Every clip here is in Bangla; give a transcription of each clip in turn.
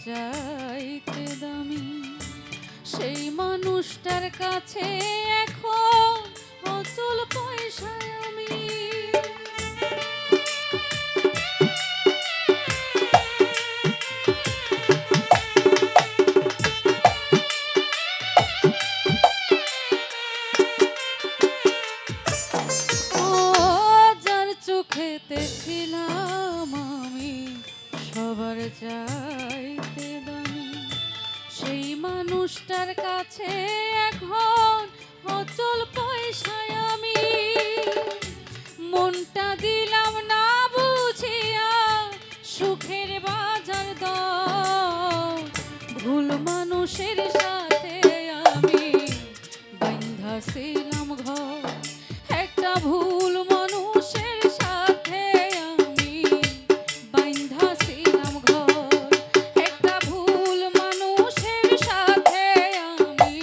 চাইতে দামি সেই মানুষটার কাছে এখন অচল পয়সায় আমি। দেখছিলাম আমি সবার চাইতে দামি সেই মানুষটার কাছে এখন অচল পয়সায় আমি। মনটা দিলাম না বুঝিয়া সুখের বাজার দর, ভুল মানুষের সাথে আমি বান্ধা ছিলাম ঘর। একটা ভুল মানুষের সাথে আমি বান্ধা ছিলাম ঘর, একটা ভুল মানুষের সাথে আমি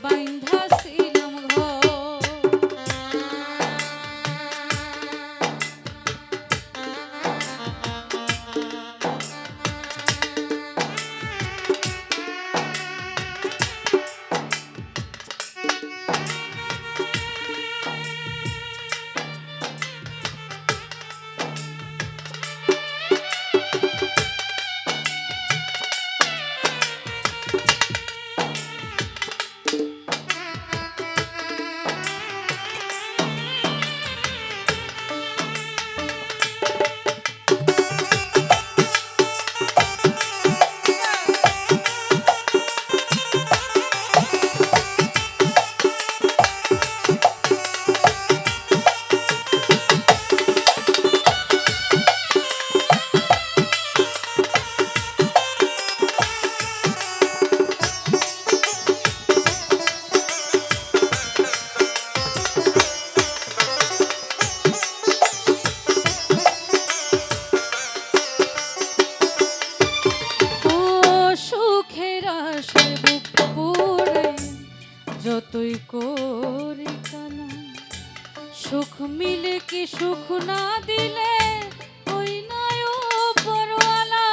বান্ধা ছিলাম ঘর। যতই করি কানা সুখ মিলে কি সুখ না দিলে ওই নয় উপরওয়ালা।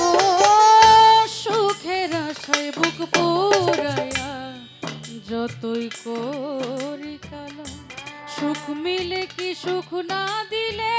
ও সুখের আশায় বুক পোড়ায়া যতই করি কালা সুখ মিলে কি সুখ না দিলে